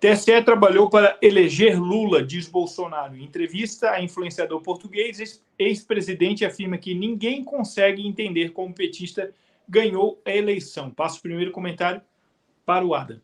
TSE trabalhou para eleger Lula, diz Bolsonaro. Em entrevista a influenciador português, ex-presidente afirma que ninguém consegue entender como o petista ganhou a eleição. Passo o primeiro comentário para o Adam.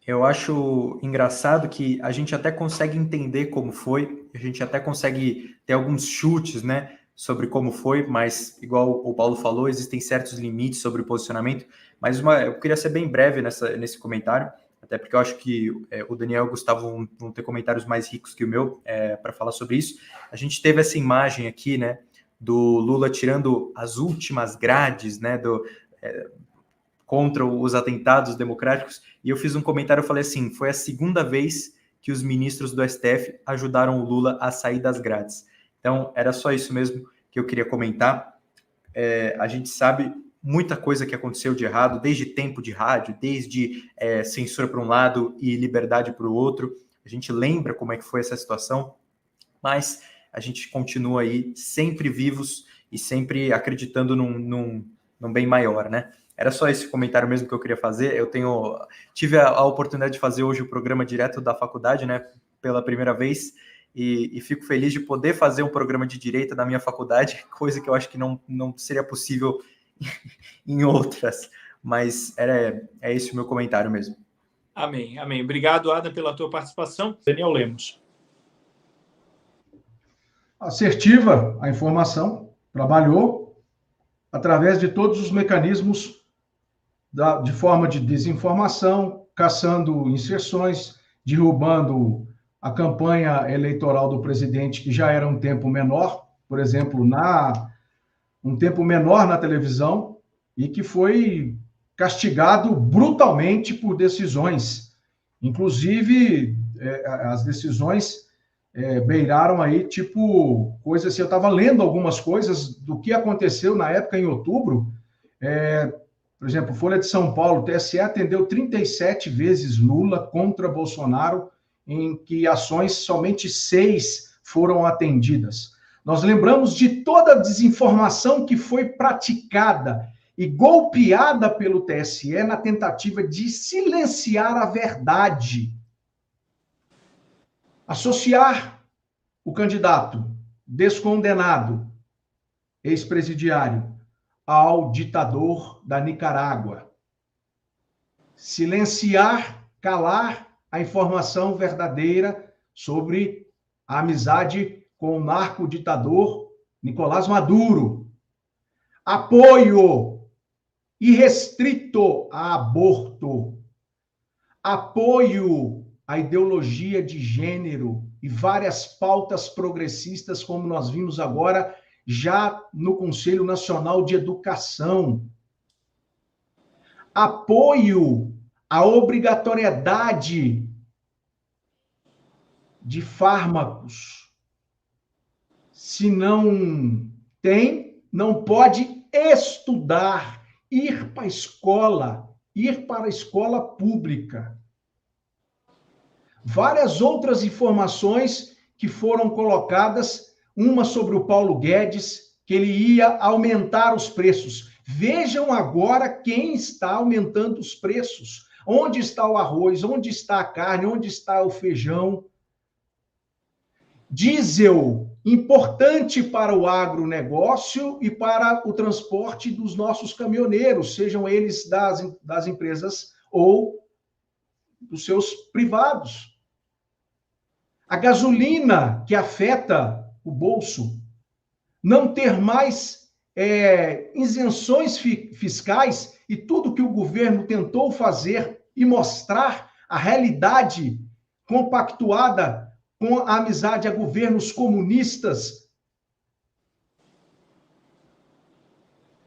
Eu acho engraçado que a gente até consegue entender como foi, a gente até consegue ter alguns chutes, né, sobre como foi, mas, igual o Paulo falou, existem certos limites sobre o posicionamento, mas eu queria ser bem breve nesse comentário, até porque eu acho que o Daniel e o Gustavo vão ter comentários mais ricos que o meu para falar sobre isso. A gente teve essa imagem aqui, né, do Lula tirando as últimas grades, né, contra os atentados democráticos, e eu fiz um comentário, eu falei assim, foi a segunda vez que os ministros do STF ajudaram o Lula a sair das grades. Então, era só isso mesmo que eu queria comentar. A gente sabe muita coisa que aconteceu de errado, desde tempo de rádio, desde censura para um lado e liberdade para o outro. A gente lembra como é que foi essa situação, mas a gente continua aí sempre vivos e sempre acreditando num bem maior, né? Era só esse comentário mesmo que eu queria fazer. Tive a oportunidade de fazer hoje o programa direto da faculdade, né? Pela primeira vez. E fico feliz de poder fazer um programa de direito da minha faculdade, coisa que eu acho que não seria possível em outras. Mas é esse o meu comentário mesmo. Amém, amém. Obrigado, Adam, pela tua participação. Daniel Lemos. Assertiva a informação, trabalhou através de todos os mecanismos de forma de desinformação, caçando inserções, derrubando a campanha eleitoral do presidente, que já era um tempo menor, por exemplo, um tempo menor na televisão, e que foi castigado brutalmente por decisões. Inclusive, as decisões beiraram aí, tipo, coisas assim. Eu estava lendo algumas coisas do que aconteceu na época, em outubro. Por exemplo, Folha de São Paulo, o TSE atendeu 37 vezes Lula contra Bolsonaro, em que ações somente 6 foram atendidas. Nós lembramos de toda a desinformação que foi praticada e golpeada pelo TSE na tentativa de silenciar a verdade. Associar o candidato descondenado, ex-presidiário, ao ditador da Nicarágua. Silenciar, calar a informação verdadeira sobre a amizade com o narco-ditador Nicolás Maduro. Apoio irrestrito a aborto. Apoio à ideologia de gênero e várias pautas progressistas, como nós vimos agora, já no Conselho Nacional de Educação. Apoio à obrigatoriedade de fármacos. Se não tem, não pode estudar, ir para a escola pública. Várias outras informações que foram colocadas, uma sobre o Paulo Guedes, que ele ia aumentar os preços. Vejam agora quem está aumentando os preços. Onde está o arroz? Onde está a carne? Onde está o feijão? Diesel, importante para o agronegócio e para o transporte dos nossos caminhoneiros, sejam eles das empresas ou dos seus privados. A gasolina, que afeta o bolso, não ter mais isenções fiscais e tudo que o governo tentou fazer e mostrar a realidade compactuada com a amizade a governos comunistas,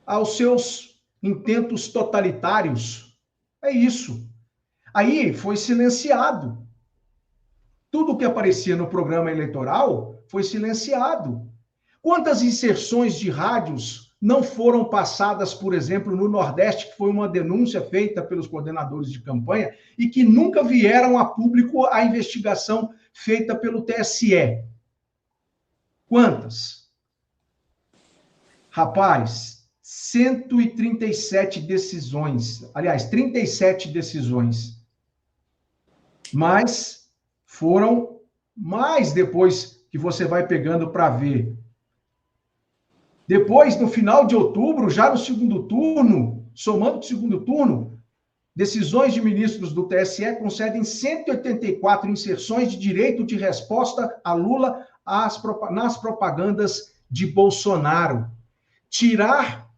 aos seus intentos totalitários. É isso. Aí foi silenciado. Tudo que aparecia no programa eleitoral foi silenciado. Quantas inserções de rádios não foram passadas, por exemplo, no Nordeste, que foi uma denúncia feita pelos coordenadores de campanha e que nunca vieram a público a investigação feita pelo TSE? Quantas? Rapaz, 137 decisões. Aliás, 37 decisões. mas foram mais depois que você vai pegando para ver. Depois, no final de outubro, já no segundo turno, somando o segundo turno, decisões de ministros do TSE concedem 184 inserções de direito de resposta a Lula nas propagandas de Bolsonaro. Tirar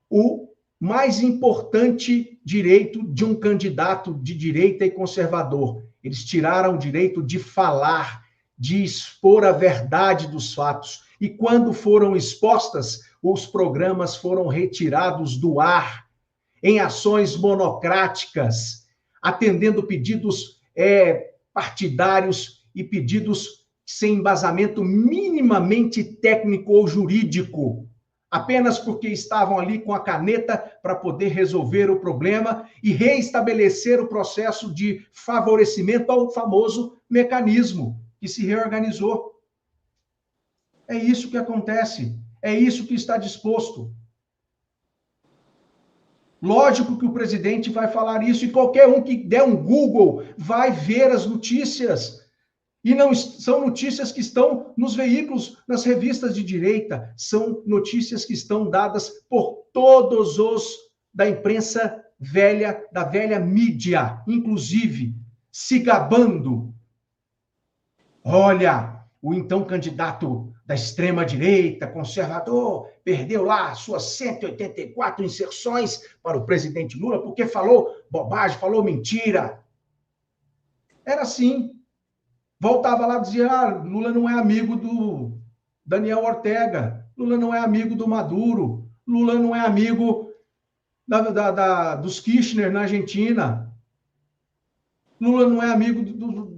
o mais importante direito de um candidato de direita e conservador. Eles tiraram o direito de falar, de expor a verdade dos fatos. E quando foram expostas, os programas foram retirados do ar, em ações monocráticas, atendendo pedidos partidários e pedidos sem embasamento minimamente técnico ou jurídico, apenas porque estavam ali com a caneta para poder resolver o problema e reestabelecer o processo de favorecimento ao famoso mecanismo que se reorganizou. É isso que acontece, é isso que está disposto. Lógico que o presidente vai falar isso, e qualquer um que der um Google vai ver as notícias. E não são notícias que estão nos veículos, nas revistas de direita, são notícias que estão dadas por todos os da imprensa velha, da velha mídia, inclusive se gabando. Olha, o então candidato da extrema-direita, conservador, perdeu lá suas 184 inserções para o presidente Lula, porque falou bobagem, falou mentira. Era assim. Voltava lá e dizia, Lula não é amigo do Daniel Ortega, Lula não é amigo do Maduro, Lula não é amigo dos Kirchner na Argentina, Lula não é amigo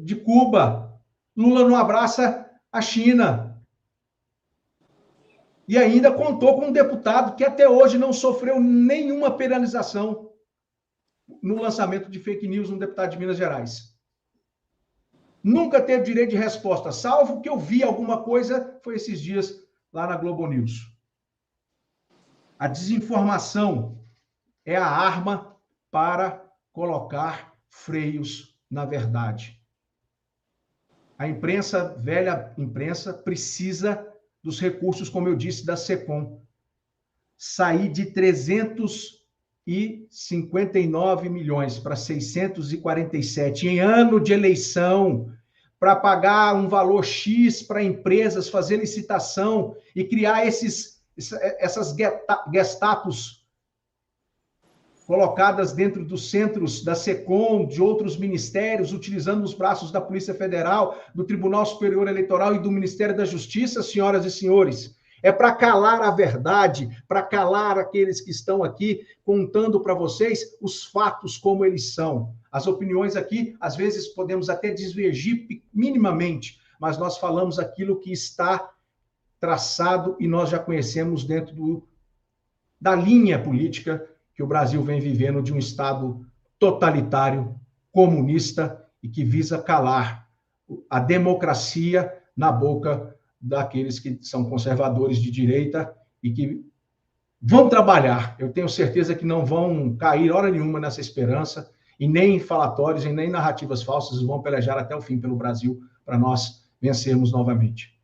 de Cuba, Lula não abraça a China. E ainda contou com um deputado que até hoje não sofreu nenhuma penalização no lançamento de fake news, um deputado de Minas Gerais. Nunca teve direito de resposta, salvo que eu vi alguma coisa, foi esses dias lá na Globo News. A desinformação é a arma para colocar freios na verdade. A imprensa, velha imprensa, precisa dos recursos, como eu disse, da SECOM. Sair de 359 milhões para 647 em ano de eleição, para pagar um valor X para empresas, fazer licitação e criar essas gestapos colocadas dentro dos centros da SECOM, de outros ministérios, utilizando os braços da Polícia Federal, do Tribunal Superior Eleitoral e do Ministério da Justiça, senhoras e senhores. É para calar a verdade, para calar aqueles que estão aqui contando para vocês os fatos como eles são. As opiniões aqui, às vezes, podemos até divergir minimamente, mas nós falamos aquilo que está traçado e nós já conhecemos dentro da linha política que o Brasil vem vivendo, de um Estado totalitário, comunista e que visa calar a democracia na boca daqueles que são conservadores de direita e que vão trabalhar. Eu tenho certeza que não vão cair hora nenhuma nessa esperança, e nem falatórios, e nem narrativas falsas, vão pelejar até o fim pelo Brasil para nós vencermos novamente.